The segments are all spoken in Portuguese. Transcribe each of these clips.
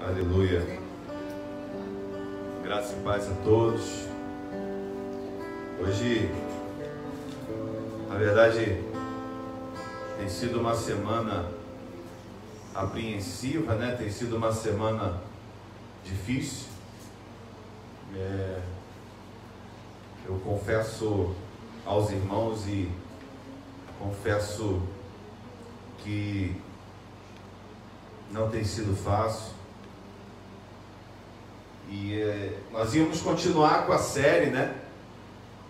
Aleluia. Graça e paz a todos. Hoje, na verdade, tem sido uma semana apreensiva, né? Tem sido uma semana difícil. Eu confesso aos irmãos e confesso que não tem sido fácil. E nós íamos continuar com a série, né?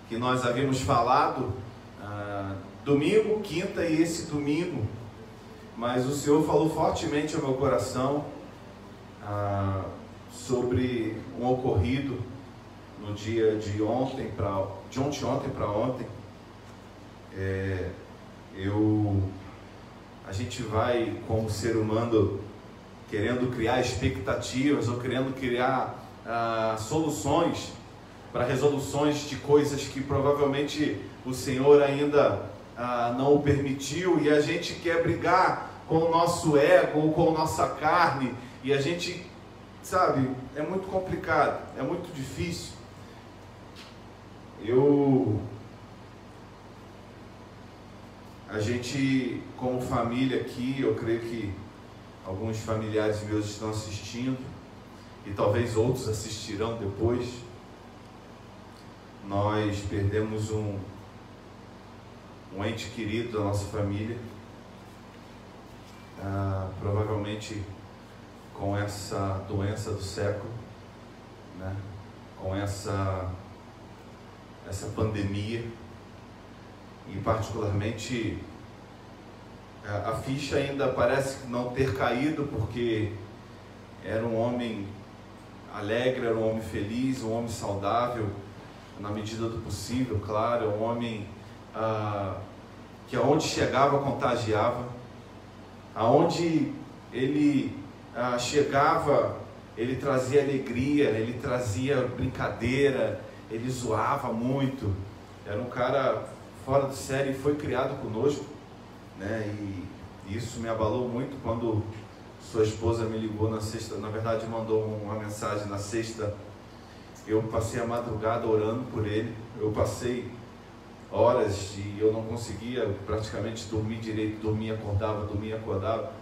Que nós havíamos falado domingo, quinta e esse domingo. Mas o Senhor falou fortemente ao meu coração sobre um ocorrido no dia de ontem para ontem. A gente vai, como ser humano, querendo criar expectativas ou querendo criar soluções para resoluções de coisas que provavelmente o Senhor ainda não o permitiu, e a gente quer brigar com o nosso ego ou com a nossa carne, e a gente, sabe, é muito complicado, é muito difícil. A gente, como família aqui, eu creio que alguns familiares meus estão assistindo, e talvez outros assistirão depois. Nós perdemos um ente querido da nossa família, provavelmente com essa doença do século, né? Com essa pandemia, e particularmente a ficha ainda parece não ter caído, porque era um homem alegre, era um homem feliz, um homem saudável, na medida do possível, claro, um homem que aonde chegava contagiava, aonde ele chegava, ele trazia alegria, ele trazia brincadeira, ele zoava muito, era um cara fora de série, foi criado conosco, né? E isso me abalou muito quando sua esposa me ligou na sexta, na verdade mandou uma mensagem na sexta. Eu passei a madrugada orando por ele, eu passei horas e eu não conseguia praticamente dormir direito, dormia, acordava.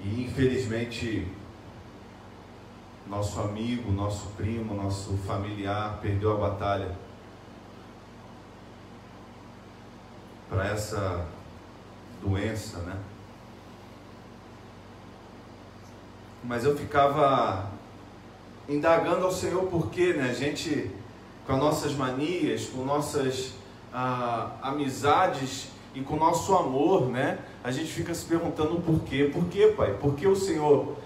E infelizmente nosso amigo, nosso primo, nosso familiar perdeu a batalha para essa doença, né? Mas eu ficava indagando ao Senhor por quê, né? A gente, com as nossas manias, com nossas amizades e com o nosso amor, né? A gente fica se perguntando por quê. Por quê, Pai? Por que o Senhor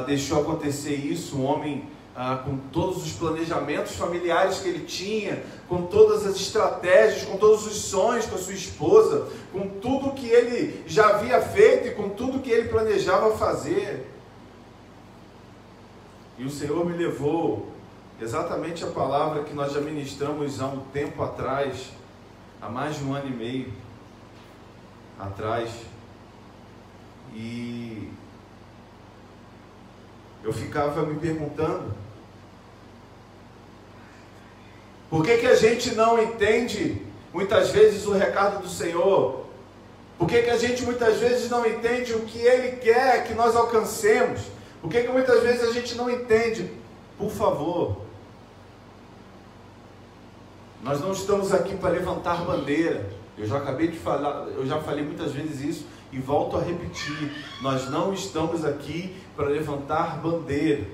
deixou acontecer isso? Um homem com todos os planejamentos familiares que ele tinha, com todas as estratégias, com todos os sonhos com a sua esposa, com tudo que ele já havia feito e com tudo que ele planejava fazer. E o Senhor me levou exatamente a palavra que nós já ministramos há um tempo atrás, há mais de 1 ano e meio atrás, e eu ficava me perguntando, por que a gente não entende muitas vezes o recado do Senhor? Por que a gente muitas vezes não entende o que Ele quer que nós alcancemos? Por que muitas vezes a gente não entende? Por favor, nós não estamos aqui para levantar bandeira. Eu já acabei de falar, eu já falei muitas vezes isso e volto a repetir. Nós não estamos aqui para levantar bandeira.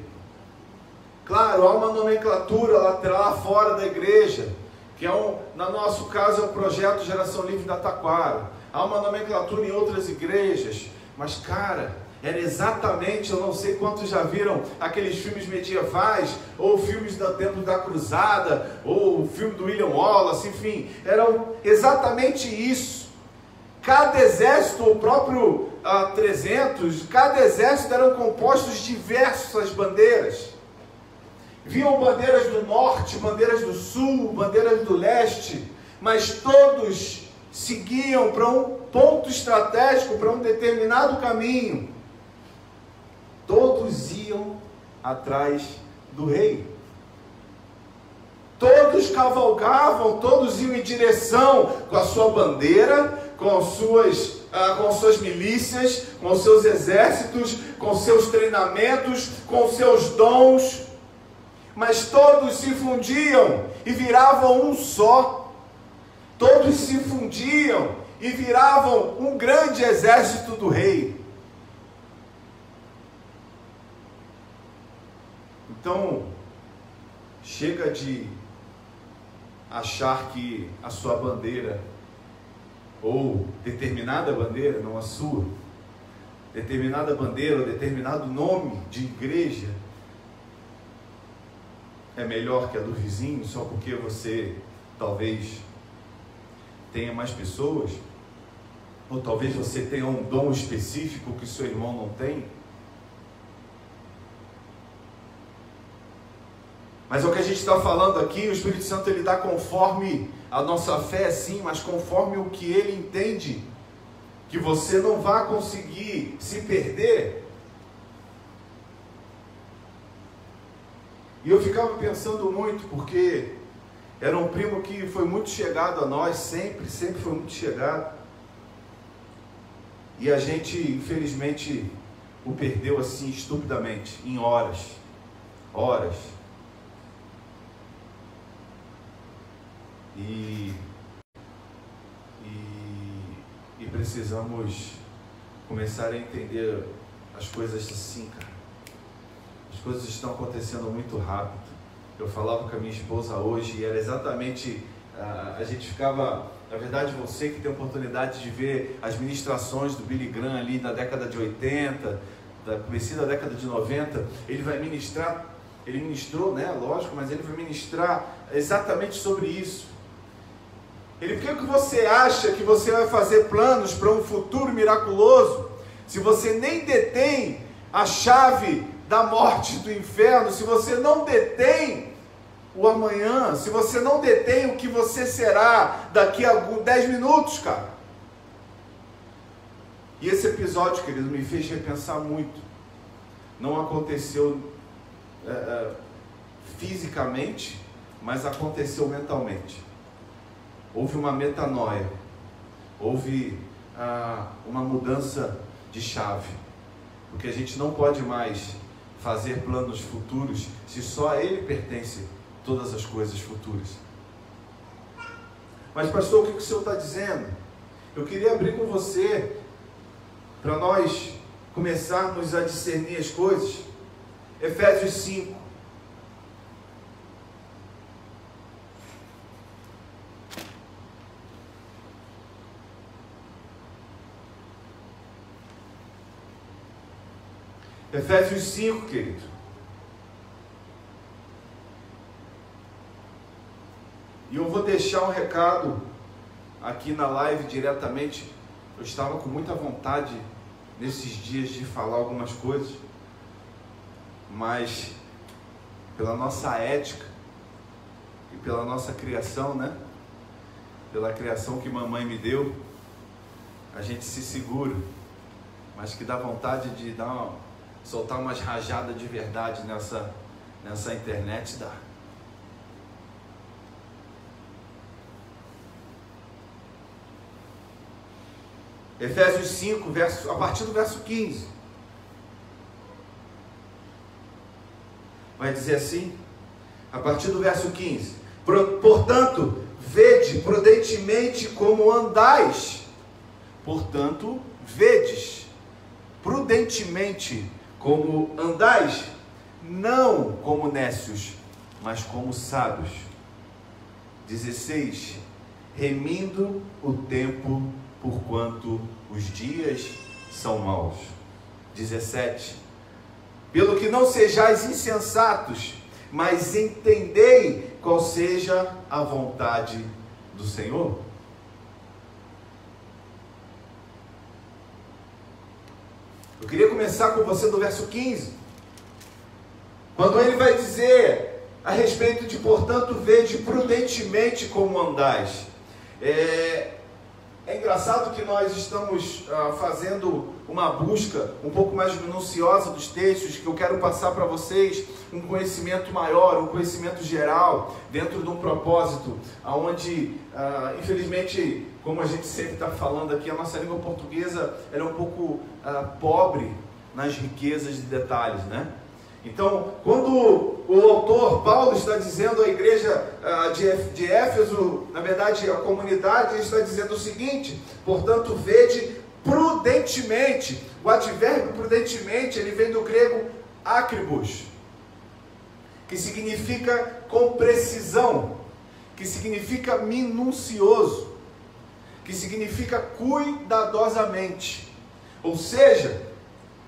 Claro, há uma nomenclatura lá fora da igreja, que no nosso caso é o projeto Geração Livre da Taquara. Há uma nomenclatura em outras igrejas, mas cara, era exatamente, eu não sei quantos já viram aqueles filmes medievais, ou filmes dentro da Cruzada, ou o filme do William Wallace, enfim, eram exatamente isso. Cada exército, o próprio 300, cada exército eram compostos de diversas bandeiras. Viam bandeiras do norte, bandeiras do sul, bandeiras do leste, mas todos seguiam para um ponto estratégico, para um determinado caminho. iam atrás do rei. Todos cavalgavam, todos iam em direção com a sua bandeira, com as suas milícias, com os seus exércitos, com os seus treinamentos, com os seus dons, mas todos se fundiam e viravam um só. Todos se fundiam e viravam um grande exército do rei. Então, chega de achar que a sua bandeira, ou determinada bandeira, não a sua, determinada bandeira ou determinado nome de igreja é melhor que a do vizinho só porque você talvez tenha mais pessoas, ou talvez você tenha um dom específico que seu irmão não tem. Mas é o que a gente está falando aqui, o Espírito Santo ele dá conforme a nossa fé, sim, mas conforme o que ele entende, que você não vai conseguir se perder. E eu ficava pensando muito, porque era um primo que foi muito chegado a nós, sempre foi muito chegado. E a gente, infelizmente, o perdeu assim, estupidamente, em horas. E precisamos começar a entender as coisas assim, cara. As coisas estão acontecendo muito rápido. Eu falava com a minha esposa hoje e era exatamente, a gente ficava, na verdade você que tem a oportunidade de ver as ministrações do Billy Graham ali na década de 80, da começo da década de 90, ele vai ministrar, ele ministrou, né, lógico, mas ele vai ministrar exatamente sobre isso. Por que você acha que você vai fazer planos para um futuro miraculoso, se você nem detém a chave da morte do inferno, se você não detém o amanhã, se você não detém o que você será daqui a 10 minutos, cara? E esse episódio, querido, me fez repensar muito. Não aconteceu fisicamente, mas aconteceu mentalmente. Houve uma metanoia, houve uma mudança de chave, porque a gente não pode mais fazer planos futuros se só a Ele pertence todas as coisas futuras. Mas pastor, o que o Senhor está dizendo? Eu queria abrir com você, para nós começarmos a discernir as coisas. Efésios 5. Efésios 5, querido. E eu vou deixar um recado aqui na live diretamente. Eu estava com muita vontade nesses dias de falar algumas coisas, mas pela nossa ética e pela nossa criação, né? Pela criação que mamãe me deu, a gente se segura, mas que dá vontade de soltar umas rajadas de verdade nessa internet, dá. Efésios 5, a partir do verso 15. Vai dizer assim, a partir do verso 15: Portanto, vede prudentemente como andais. Portanto, vedes prudentemente como andais, não como nécios, mas como sábios. 16. Remindo o tempo, porquanto os dias são maus. 17. Pelo que não sejais insensatos, mas entendei qual seja a vontade do Senhor. Eu queria começar com você do verso 15, quando ele vai dizer a respeito de, portanto, vede prudentemente como andais. É engraçado que nós estamos fazendo uma busca um pouco mais minuciosa dos textos, que eu quero passar para vocês um conhecimento maior, um conhecimento geral, dentro de um propósito, onde, infelizmente, como a gente sempre está falando aqui, a nossa língua portuguesa ela é um pouco pobre nas riquezas de detalhes, né? Então, quando o autor Paulo está dizendo à igreja de Éfeso, na verdade a comunidade, ele está dizendo o seguinte: portanto, vede prudentemente. O advérbio prudentemente, ele vem do grego akribos, que significa com precisão, que significa minucioso, que significa cuidadosamente. Ou seja,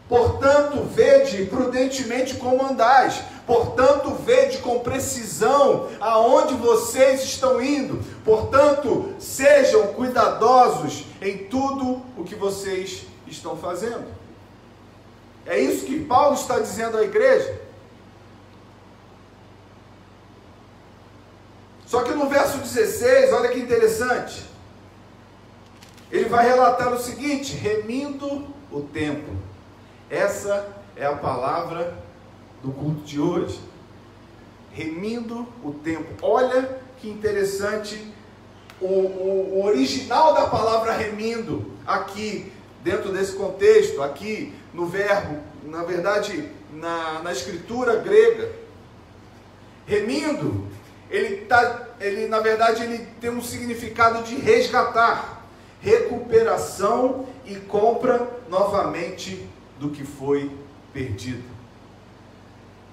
portanto, vede prudentemente como andais. Portanto, vede com precisão aonde vocês estão indo. Portanto, sejam cuidadosos em tudo o que vocês estão fazendo. É isso que Paulo está dizendo à igreja. Só que no verso 16, olha que interessante. Ele vai relatar o seguinte: remindo o tempo. Essa é a palavra do culto de hoje. Remindo o tempo. Olha que interessante o original da palavra remindo aqui, dentro desse contexto, aqui no verbo, na verdade, na escritura grega. Remindo, na verdade, ele tem um significado de resgatar, recuperação e compra novamente do que foi perdido.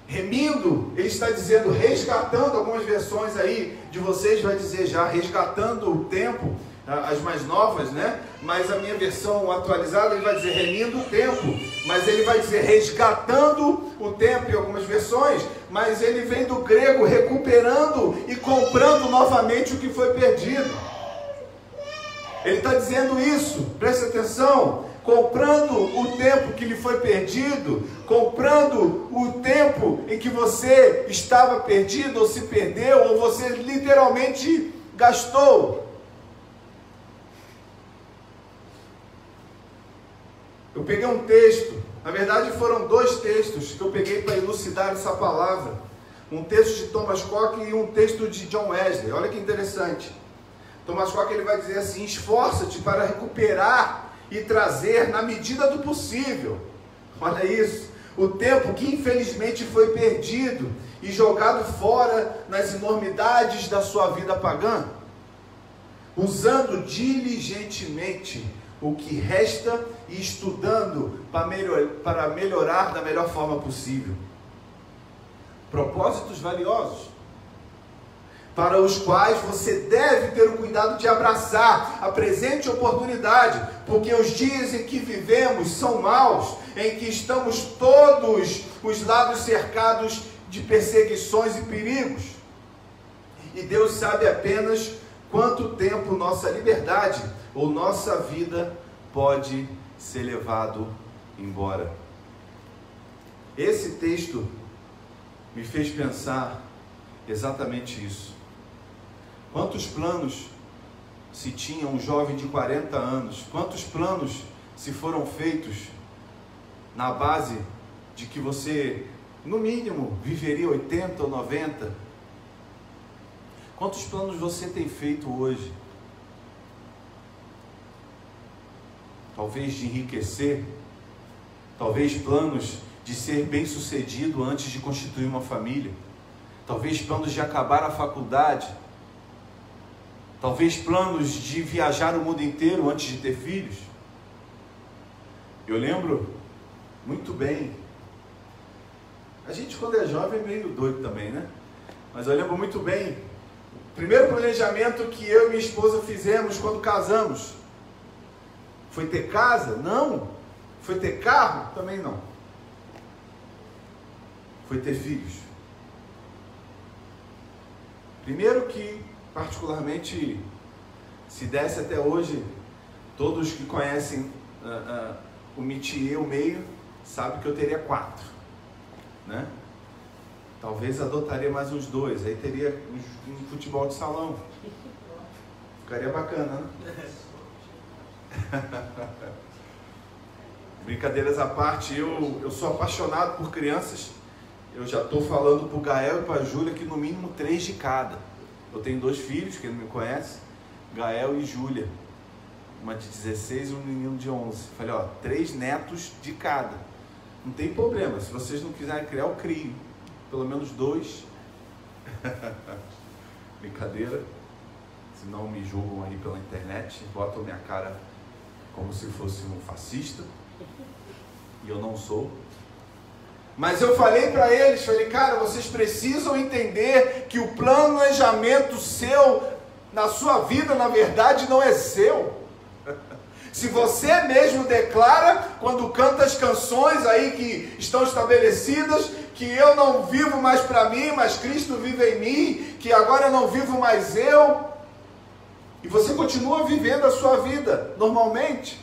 Remindo, ele está dizendo resgatando. Algumas versões aí de vocês vai dizer já resgatando o tempo, as mais novas, né? Mas a minha versão atualizada, ele vai dizer remindo o tempo, mas ele vai dizer resgatando o tempo em algumas versões, mas ele vem do grego recuperando e comprando novamente o que foi perdido. Ele está dizendo isso, preste atenção, comprando o tempo que lhe foi perdido, comprando o tempo em que você estava perdido, ou se perdeu, ou você literalmente gastou. Eu peguei um texto, na verdade foram dois textos que eu peguei para elucidar essa palavra. Um texto de Thomas Cock e um texto de John Wesley. Olha que interessante. Thomas Cock ele vai dizer assim: esforça-te para recuperar e trazer na medida do possível. Olha isso. O tempo que infelizmente foi perdido e jogado fora nas enormidades da sua vida pagã, usando diligentemente o que resta e estudando para melhorar da melhor forma possível. Propósitos valiosos, para os quais você deve ter o cuidado de abraçar a presente oportunidade, porque os dias em que vivemos são maus, em que estamos todos os lados cercados de perseguições e perigos. E Deus sabe apenas quanto tempo nossa liberdade ou nossa vida pode ser levado embora. Esse texto me fez pensar exatamente isso. Quantos planos se tinha um jovem de 40 anos? Quantos planos se foram feitos na base de que você, no mínimo, viveria 80 ou 90? Quantos planos você tem feito hoje? Talvez de enriquecer, talvez planos de ser bem-sucedido antes de constituir uma família, talvez planos de acabar a faculdade, talvez planos de viajar o mundo inteiro antes de ter filhos. Eu lembro muito bem, a gente quando é jovem é meio doido também, né? Mas eu lembro muito bem, o primeiro planejamento que eu e minha esposa fizemos quando casamos, foi ter casa? Não. Foi ter carro? Também não. Foi ter filhos. Primeiro que, particularmente, se desse até hoje, todos que conhecem o métier, o meio, sabem que eu teria 4, né? Talvez adotaria mais uns 2, aí teria um futebol de salão. Ficaria bacana, né? Brincadeiras à parte, eu sou apaixonado por crianças. Eu já estou falando para o Gael e para a Júlia que no mínimo 3 de cada. Eu tenho 2 filhos, quem não me conhece, Gael e Júlia. Uma de 16 e um menino de 11. Falei, ó, 3 netos de cada. Não tem problema, se vocês não quiserem criar, eu crio. Pelo menos 2. Brincadeira. Se não me julgam aí pela internet, botam minha cara como se fosse um fascista. E eu não sou. Mas eu falei para eles, falei, cara, vocês precisam entender que o planejamento seu na sua vida, na verdade, não é seu. Se você mesmo declara, quando canta as canções aí que estão estabelecidas, que eu não vivo mais para mim, mas Cristo vive em mim, que agora eu não vivo mais eu, e você continua vivendo a sua vida normalmente,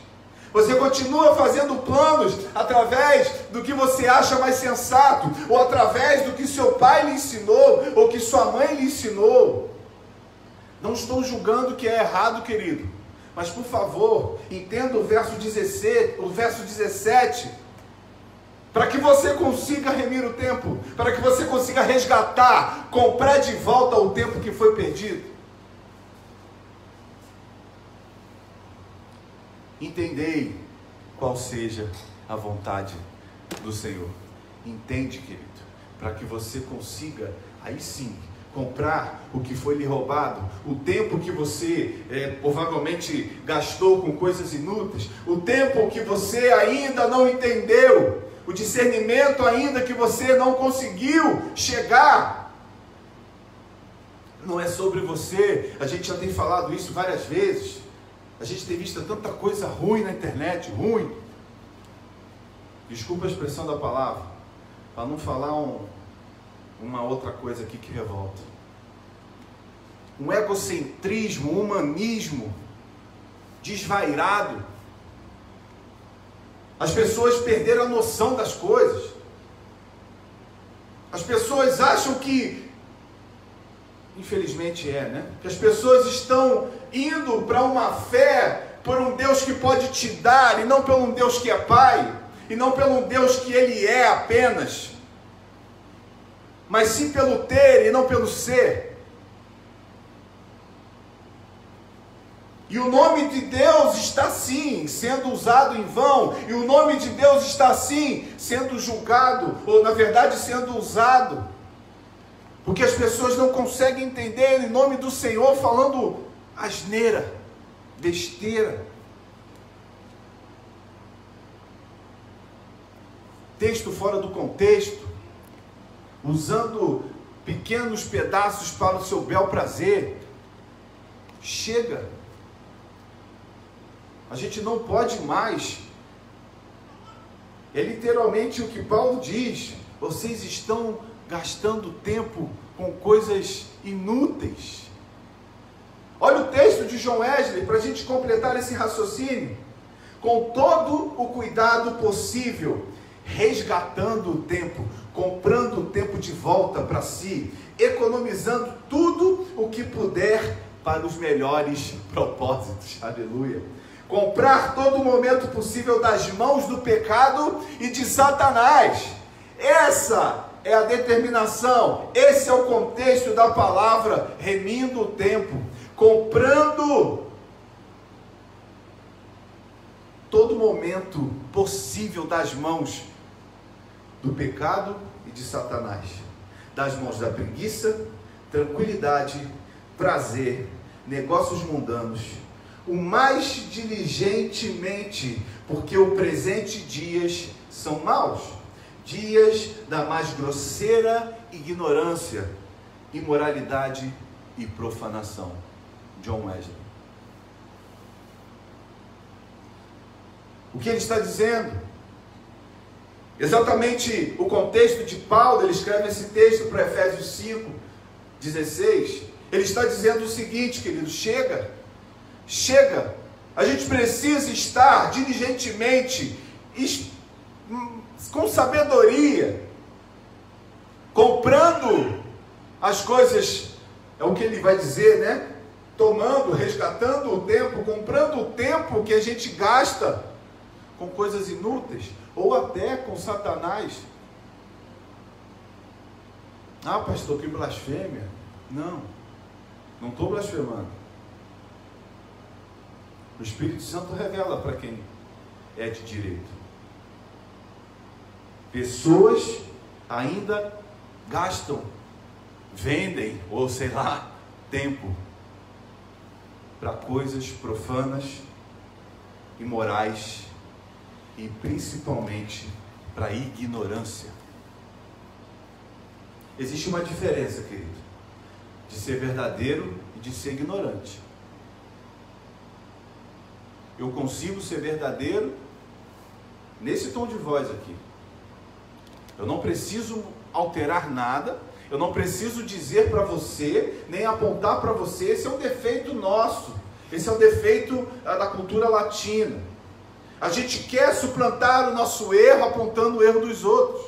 você continua fazendo planos através do que você acha mais sensato, ou através do que seu pai lhe ensinou, ou que sua mãe lhe ensinou. Não estou julgando que é errado, querido, mas por favor, entenda o verso 17, para que você consiga remir o tempo, para que você consiga resgatar, comprar de volta o tempo que foi perdido. Entendei qual seja a vontade do Senhor. Entende, querido, para que você consiga, aí sim, comprar o que foi lhe roubado, o tempo que você provavelmente gastou com coisas inúteis, o tempo que você ainda não entendeu, o discernimento ainda que você não conseguiu chegar. Não é sobre você, a gente já tem falado isso várias vezes. A gente tem visto tanta coisa ruim na internet, ruim. Desculpa a expressão da palavra, para não falar uma outra coisa aqui que revolta. Um egocentrismo, um humanismo desvairado. As pessoas perderam a noção das coisas. As pessoas acham que, infelizmente né? Que as pessoas estão indo para uma fé por um Deus que pode te dar, e não por um Deus que é Pai, e não pelo um Deus que Ele é apenas, mas sim pelo ter e não pelo ser. E o nome de Deus está sim sendo usado em vão, e o nome de Deus está sim sendo julgado, ou na verdade sendo usado, porque as pessoas não conseguem entender em nome do Senhor falando asneira, besteira. Texto fora do contexto, usando pequenos pedaços para o seu bel prazer. Chega. A gente não pode mais. É literalmente o que Paulo diz. Vocês estão gastando tempo com coisas inúteis. Olha o texto de John Wesley, para a gente completar esse raciocínio. Com todo o cuidado possível, resgatando o tempo, comprando o tempo de volta para si, economizando tudo o que puder para os melhores propósitos. Aleluia. Comprar todo o momento possível das mãos do pecado e de Satanás. Essa é a determinação, esse é o contexto da palavra remindo o tempo, comprando todo momento possível das mãos do pecado e de Satanás, das mãos da preguiça, tranquilidade, prazer, negócios mundanos, o mais diligentemente, porque o presente dias são maus, dias da mais grosseira ignorância, imoralidade e profanação. John Wesley. O que ele está dizendo? Exatamente o contexto de Paulo. Ele escreve esse texto para Efésios 5:16. Ele está dizendo o seguinte, querido: chega, a gente precisa estar diligentemente, com sabedoria, comprando as coisas, é o que ele vai dizer, né? tomando, resgatando o tempo, comprando o tempo que a gente gasta com coisas inúteis, ou até com Satanás. Ah, pastor, que blasfêmia. Não estou blasfemando. O Espírito Santo revela para quem é de direito. Pessoas ainda gastam, vendem, ou sei lá, tempo para coisas profanas, imorais e principalmente para ignorância. Existe uma diferença, querido, de ser verdadeiro e de ser ignorante. Eu consigo ser verdadeiro nesse tom de voz aqui. Eu não preciso alterar nada, eu não preciso dizer para você, nem apontar para você. Esse é um defeito nosso, esse é um defeito da cultura latina. A gente quer suplantar o nosso erro apontando o erro dos outros.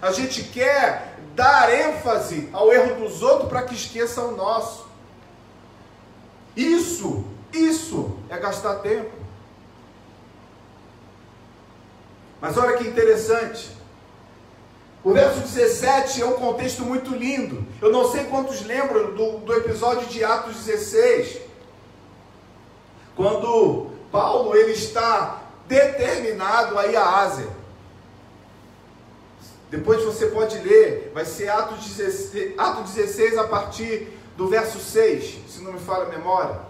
A gente quer dar ênfase ao erro dos outros para que esqueça o nosso. Isso é gastar tempo. Mas olha que interessante. O verso 17 é um contexto muito lindo. Eu não sei quantos lembram do episódio de Atos 16. Quando Paulo ele está determinado a ir à Ásia. Depois você pode ler, vai ser Atos 16 a partir do verso 6, se não me falha a memória.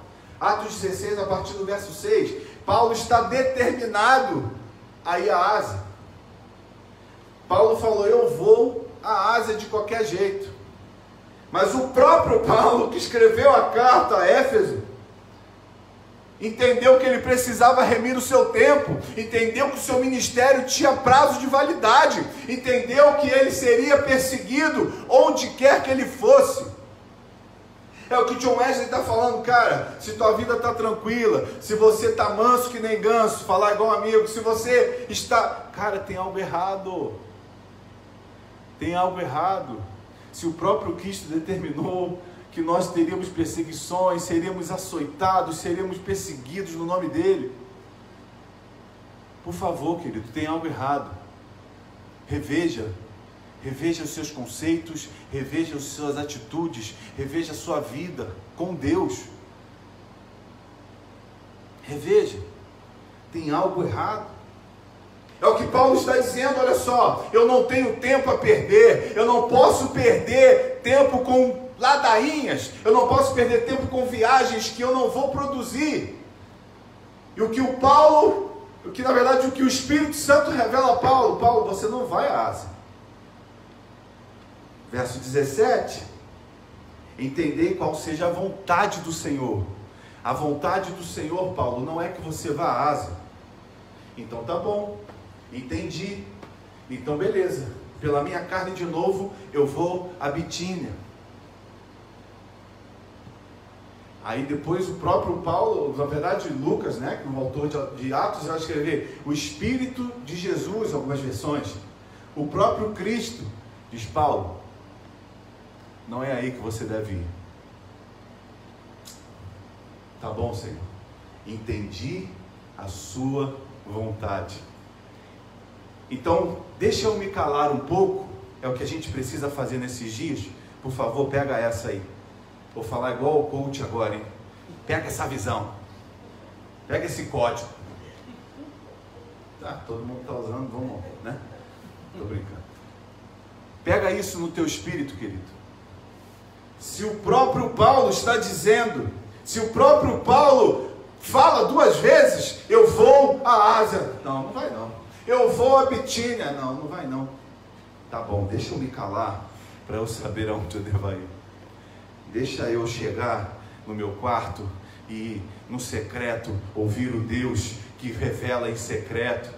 Atos 16 a partir do verso 6. Paulo está determinado a ir à Ásia. Paulo falou, eu vou à Ásia de qualquer jeito. Mas o próprio Paulo, que escreveu a carta a Éfeso, entendeu que ele precisava remir o seu tempo, entendeu que o seu ministério tinha prazo de validade, entendeu que ele seria perseguido onde quer que ele fosse. É o que John Wesley está falando, cara. Se tua vida está tranquila, se você está manso que nem ganso, falar igual um amigo, se você está... Cara, tem algo errado. Tem algo errado. Se o próprio Cristo determinou que nós teríamos perseguições, seríamos açoitados, seríamos perseguidos no nome dele. Por favor, querido, tem algo errado. Reveja os seus conceitos, reveja as suas atitudes, reveja a sua vida com Deus. Reveja, tem algo errado. É o que Paulo está dizendo, olha só, eu não tenho tempo a perder, eu não posso perder tempo com ladainhas, eu não posso perder tempo com viagens que eu não vou produzir. E o que na verdade o Espírito Santo revela a Paulo, Paulo, você não vai à Ásia. Verso 17, entendei qual seja a vontade do Senhor. A vontade do Senhor, Paulo, não é que você vá à Ásia. Então tá bom, entendi. Então beleza, pela minha carne de novo, eu vou a Bitínia. Aí depois o próprio Paulo, na verdade Lucas, né, que é o autor de Atos, vai escrever o Espírito de Jesus, algumas versões. O próprio Cristo, diz Paulo, não é aí que você deve ir. Tá bom, Senhor, entendi a sua vontade. Então, deixa eu me calar um pouco, é o que a gente precisa fazer nesses dias. Por favor, pega essa aí. Vou falar igual o coach agora, hein? Pega essa visão. Pega esse código. Tá, todo mundo está usando, vamos, né? Estou brincando. Pega isso no teu espírito, querido. Se o próprio Paulo está dizendo, se o próprio Paulo fala 2 vezes, eu vou à Ásia. Não vai não. Eu vou a Bitínia. Não vai não. Tá bom, deixa eu me calar para eu saber aonde eu devo ir. Deixa eu chegar no meu quarto e, no secreto, ouvir o Deus que revela em secreto.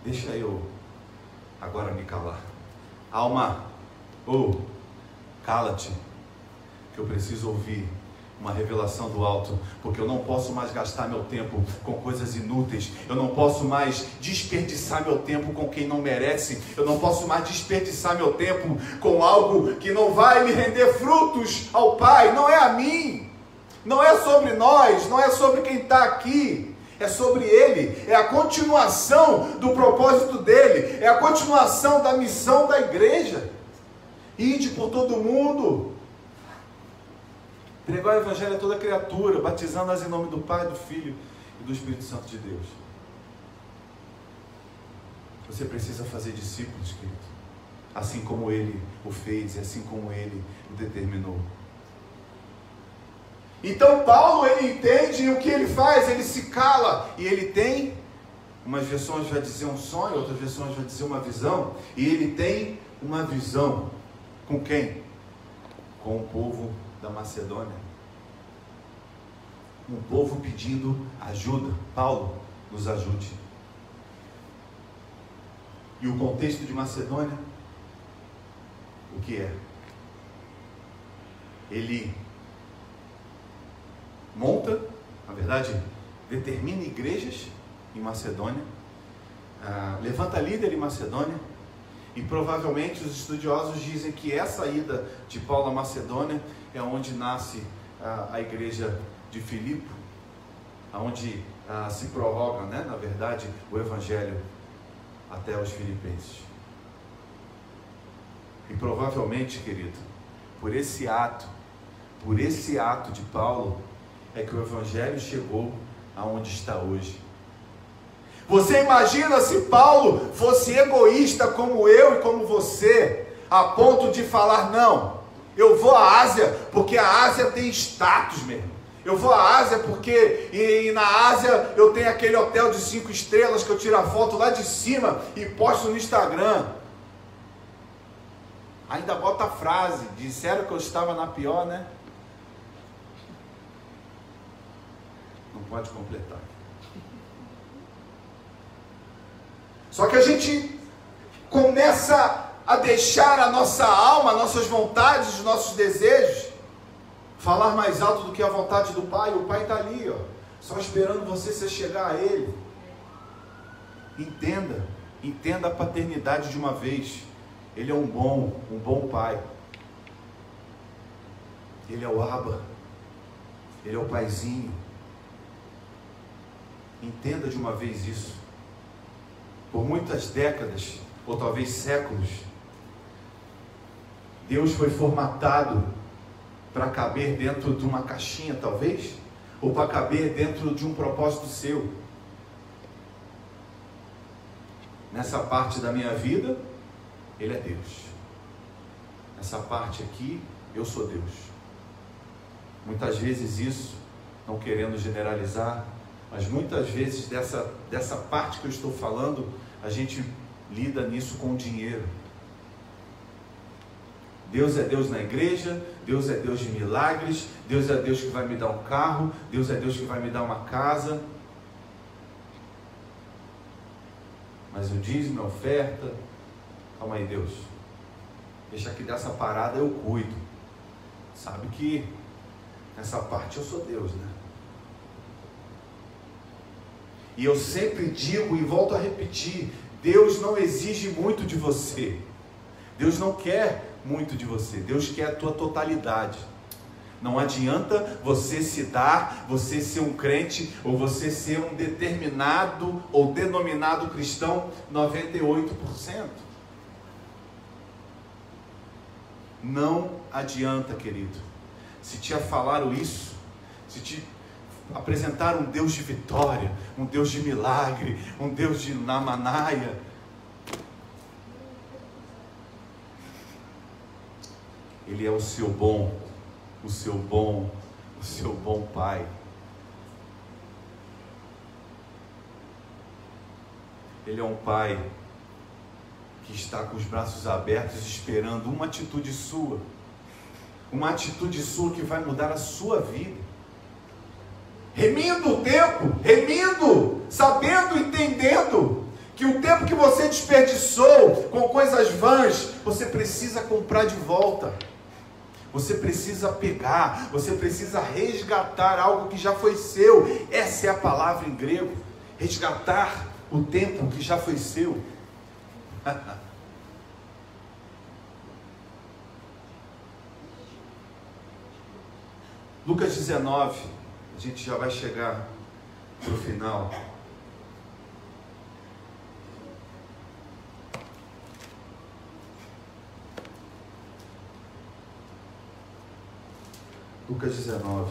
Deixa eu agora me calar. Alma, cala-te, que eu preciso ouvir uma revelação do alto, porque eu não posso mais gastar meu tempo com coisas inúteis, eu não posso mais desperdiçar meu tempo com quem não merece, eu não posso mais desperdiçar meu tempo com algo que não vai me render frutos ao Pai. Não é a mim, não é sobre nós, não é sobre quem está aqui, é sobre Ele, é a continuação do propósito dEle, é a continuação da missão da igreja. Ide por todo mundo, pregar o Evangelho a toda criatura, batizando-as em nome do Pai, do Filho e do Espírito Santo de Deus. Você precisa fazer discípulos, querido, assim como Ele o fez e assim como Ele o determinou. Então Paulo, ele entende, e o que ele faz? Ele se cala, e ele tem, umas versões vai dizer um sonho, outras versões vai dizer uma visão, e ele tem uma visão. Com quem? Com o povo da Macedônia. Um povo pedindo ajuda. Paulo, nos ajude. E o contexto de Macedônia, o que é? Ele monta, na verdade, determina igrejas em Macedônia, levanta líder em Macedônia, e provavelmente os estudiosos dizem que essa ida de Paulo à Macedônia é onde nasce a igreja de Filipe, onde se prorroga, né, na verdade, o Evangelho até os filipenses. E provavelmente, querido, por esse ato de Paulo, é que o Evangelho chegou aonde está hoje. Você imagina se Paulo fosse egoísta como eu e como você, a ponto de falar, não, eu vou à Ásia, porque a Ásia tem status mesmo. Eu vou à Ásia porque e na Ásia eu tenho aquele hotel de 5 estrelas que eu tiro a foto lá de cima e posto no Instagram. Ainda bota a frase, disseram que eu estava na pior, né? Não pode completar. Só que a gente começa a deixar a nossa alma, nossas vontades, os nossos desejos falar mais alto do que a vontade do Pai. O Pai está ali, ó, só esperando você se chegar a Ele. Entenda a paternidade de uma vez. Ele é um bom Pai. Ele é o Abba. Ele é o Paizinho. Entenda de uma vez isso. Por muitas décadas, ou talvez séculos, Deus foi formatado para caber dentro de uma caixinha, talvez, ou para caber dentro de um propósito seu. Nessa parte da minha vida, Ele é Deus. Nessa parte aqui, eu sou Deus. Muitas vezes isso, não querendo generalizar, mas muitas vezes dessa parte que eu estou falando, a gente lida nisso com dinheiro. Deus é Deus na igreja, Deus é Deus de milagres, Deus é Deus que vai me dar um carro, Deus é Deus que vai me dar uma casa. Mas o dízimo, a oferta, calma aí, Deus, deixa que dessa parada eu cuido. Sabe que nessa parte eu sou Deus, né? E eu sempre digo e volto a repetir, Deus não exige muito de você. Deus não quer muito de você. Deus quer a tua totalidade. Não adianta você se dar, você ser um crente, ou você ser um determinado ou denominado cristão 98%. Não adianta, querido. Se te falaram isso, se te apresentar um Deus de vitória, um Deus de milagre, um Deus de namanaia, Ele é o seu bom Pai. Ele é um Pai que está com os braços abertos esperando uma atitude sua que vai mudar a sua vida. Remindo o tempo, sabendo, entendendo que o tempo que você desperdiçou com coisas vãs, você precisa comprar de volta. Você precisa pegar, você precisa resgatar algo que já foi seu. Essa é a palavra em grego, resgatar o tempo que já foi seu. Lucas 19, a gente já vai chegar para o final. Lucas 19.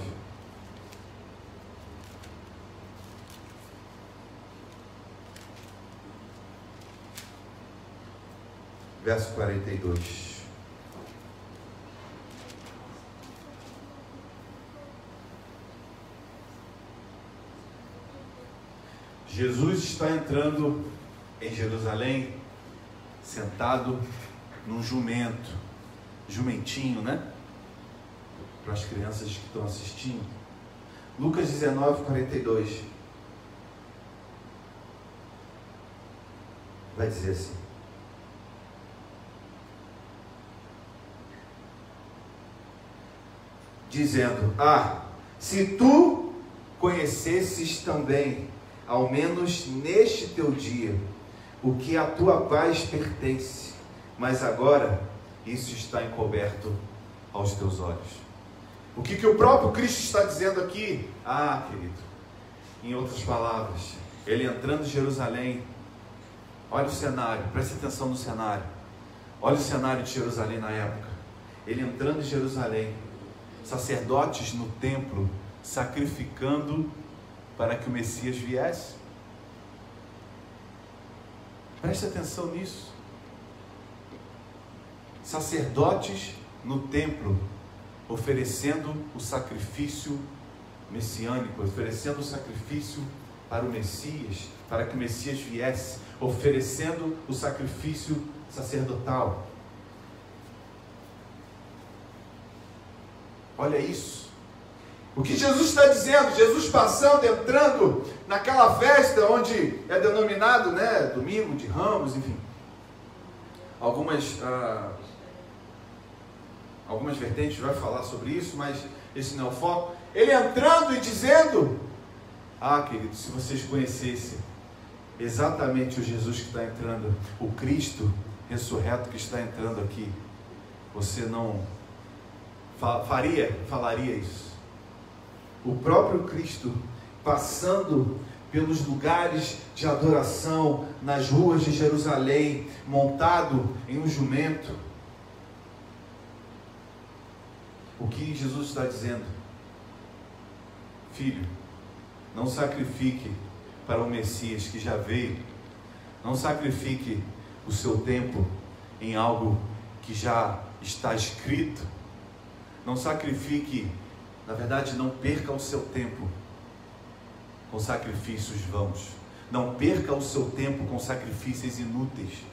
Verso 42. Jesus está entrando em Jerusalém, sentado num jumento, jumentinho, né? Para as crianças que estão assistindo. Lucas 19, 42. Vai dizer assim: dizendo: se tu conhecesses também, ao menos neste teu dia, o que a tua paz pertence, mas agora isso está encoberto aos teus olhos. O que o próprio Cristo está dizendo aqui? Querido, em outras palavras, ele entrando em Jerusalém, olha o cenário, preste atenção no cenário, olha o cenário de Jerusalém na época, ele entrando em Jerusalém, sacerdotes no templo, sacrificando para que o Messias viesse. Preste atenção nisso. Sacerdotes no templo, oferecendo o sacrifício messiânico, oferecendo o sacrifício para o Messias, para que o Messias viesse, oferecendo o sacrifício sacerdotal. Olha isso. O que Jesus está dizendo? Jesus passando, entrando naquela festa onde é denominado, né, Domingo de Ramos, enfim. Algumas vertentes vai falar sobre isso, mas esse não é o foco. Ele entrando e dizendo: queridos, se vocês conhecessem exatamente o Jesus que está entrando, o Cristo ressurreto que está entrando aqui, você não falaria isso. O próprio Cristo passando pelos lugares de adoração, nas ruas de Jerusalém, montado em um jumento. O que Jesus está dizendo? Filho, não sacrifique para o Messias que já veio, não sacrifique o seu tempo em algo que já está escrito, não sacrifique, na verdade, não perca o seu tempo com sacrifícios vãos, não perca o seu tempo com sacrifícios inúteis.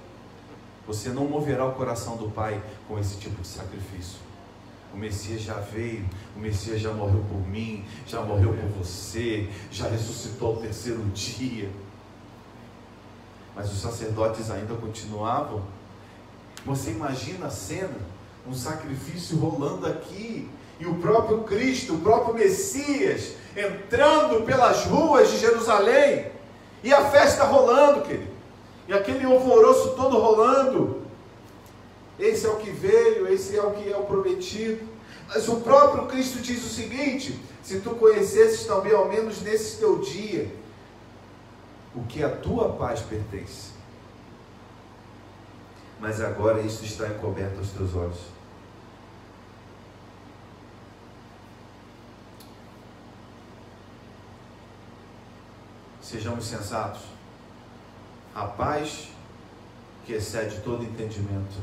Você não moverá o coração do Pai com esse tipo de sacrifício. O Messias já veio, o Messias já morreu por mim, já morreu por você, já ressuscitou ao terceiro dia. Mas os sacerdotes ainda continuavam. Você imagina a cena, um sacrifício rolando aqui, e o próprio Cristo, o próprio Messias, entrando pelas ruas de Jerusalém, e a festa rolando, querido, e aquele alvoroço todo rolando. Esse é o que veio, esse é o que é o prometido. Mas o próprio Cristo diz o seguinte: se tu conhecesses também, ao menos nesse teu dia, o que a tua paz pertence, mas agora isso está encoberto aos teus olhos. Sejamos sensatos. A paz que excede todo entendimento,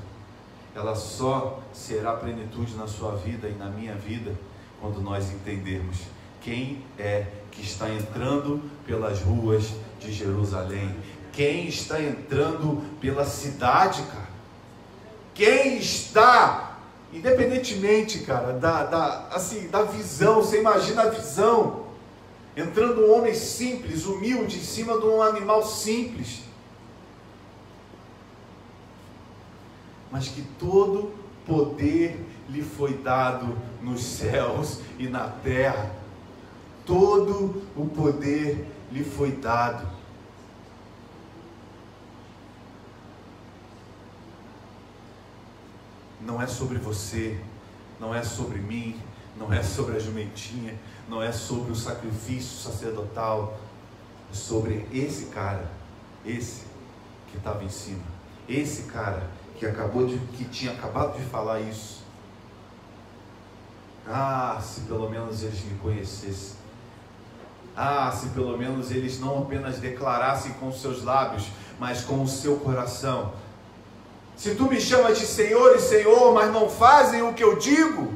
ela só será plenitude na sua vida e na minha vida quando nós entendermos quem é que está entrando pelas ruas de Jerusalém, quem está entrando pela cidade, cara, quem está, independentemente, cara, da visão. Você imagina a visão, entrando um homem simples, humilde, em cima de um animal simples, mas que todo poder lhe foi dado nos céus e na terra. Todo o poder lhe foi dado. Não é sobre você, não é sobre mim, não é sobre a jumentinha, não é sobre o sacrifício sacerdotal, é sobre esse cara, esse que estava em cima, esse cara que tinha acabado de falar isso. Ah, se pelo menos eles me conhecessem. Ah, se pelo menos eles não apenas declarassem com os seus lábios, mas com o seu coração. Se tu me chamas de Senhor e Senhor, mas não fazem o que eu digo,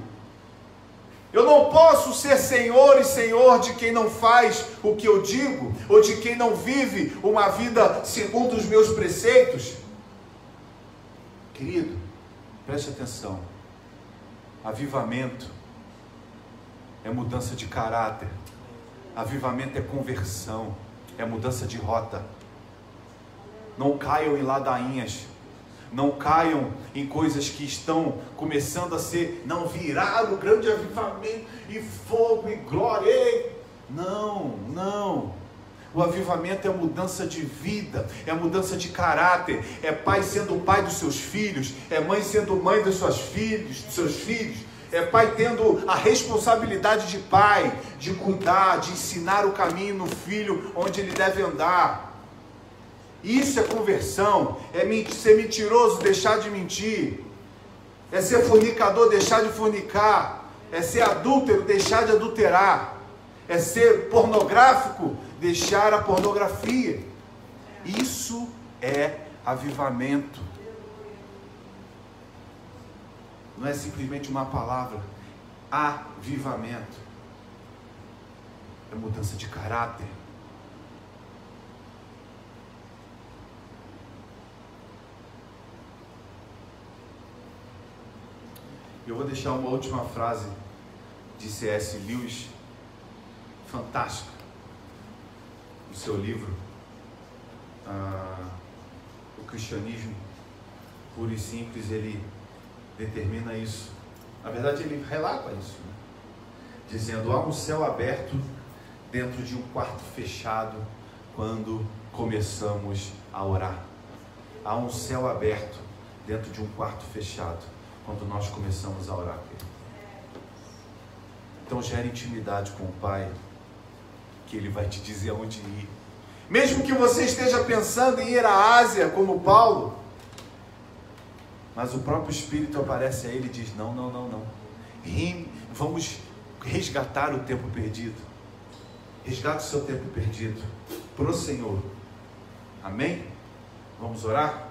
eu não posso ser Senhor e Senhor de quem não faz o que eu digo, ou de quem não vive uma vida segundo os meus preceitos. Querido, preste atenção. Avivamento é mudança de caráter. Avivamento é conversão, é mudança de rota. Não caiam em ladainhas, não caiam em coisas que estão começando a ser, não, virar o grande avivamento, e fogo, e glória, ei. Não. O avivamento é mudança de vida, é mudança de caráter, é pai sendo pai dos seus filhos, é mãe sendo mãe dos seus filhos, é pai tendo a responsabilidade de pai, de cuidar, de ensinar o caminho no filho onde ele deve andar. Isso é conversão, é ser mentiroso, deixar de mentir, é ser fornicador, deixar de fornicar, é ser adúltero, deixar de adulterar, é ser pornográfico, deixar a pornografia. Isso é avivamento. Não é simplesmente uma palavra. Avivamento é mudança de caráter. Eu vou deixar uma última frase de C.S. Lewis, fantástica, no seu livro O Cristianismo Puro e Simples. Ele determina isso. Na verdade, ele relata isso, né? Dizendo: há um céu aberto dentro de um quarto fechado quando começamos a orar. Há um céu aberto dentro de um quarto fechado quando nós começamos a orar. Então gere intimidade com o Pai, que Ele vai te dizer aonde ir. Mesmo que você esteja pensando em ir à Ásia, como Paulo, mas o próprio Espírito aparece a ele e diz: não. Vamos resgatar o tempo perdido. Resgate o seu tempo perdido pro Senhor. Amém? Vamos orar?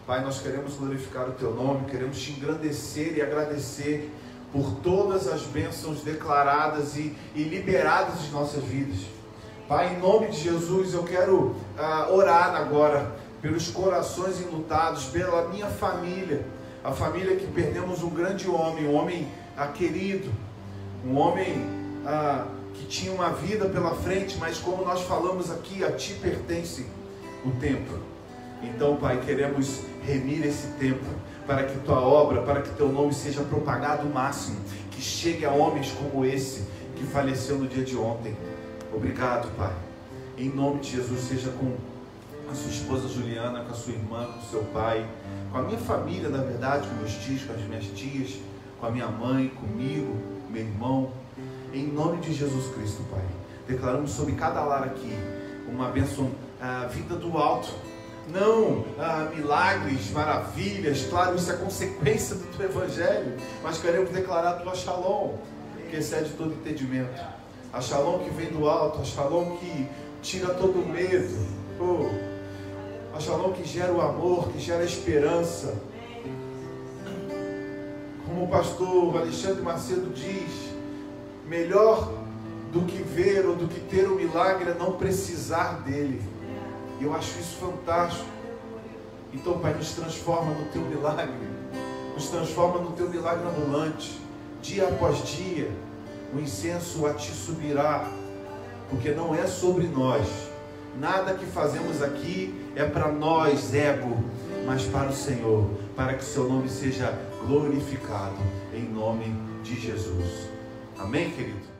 Pai, nós queremos glorificar o Teu nome, queremos Te engrandecer e agradecer por todas as bênçãos declaradas e liberadas em nossas vidas. Pai, em nome de Jesus, eu quero orar agora pelos corações enlutados, pela minha família, a família que perdemos um grande homem, um homem querido, um homem que tinha uma vida pela frente, mas como nós falamos aqui, a Ti pertence o tempo. Então, Pai, queremos remir esse tempo, para que Tua obra, para que Teu nome seja propagado o máximo, que chegue a homens como esse, que faleceu no dia de ontem. Obrigado, Pai. Em nome de Jesus, seja com a sua esposa Juliana, com a sua irmã, com o seu pai, com a minha família, na verdade, com meus tios, com as minhas tias, com a minha mãe, comigo, meu irmão. Em nome de Jesus Cristo, Pai, declaramos sobre cada lar aqui uma bênção, vinda do alto. Não milagres, maravilhas, claro, isso é consequência do Teu Evangelho, mas queremos declarar a Tua Shalom, que excede todo entendimento, a Shalom que vem do alto, a Shalom que tira todo o medo, a Shalom que gera o amor, que gera a esperança. Como o pastor Alexandre Macedo diz, melhor do que ver ou do que ter o milagre é não precisar dele. E eu acho isso fantástico. Então, Pai, nos transforma no Teu milagre. Nos transforma no Teu milagre ambulante. Dia após dia, o incenso a Ti subirá. Porque não é sobre nós. Nada que fazemos aqui é para nós, ego. mas para o Senhor, para que o seu nome seja glorificado, em nome de Jesus. Amém, querido?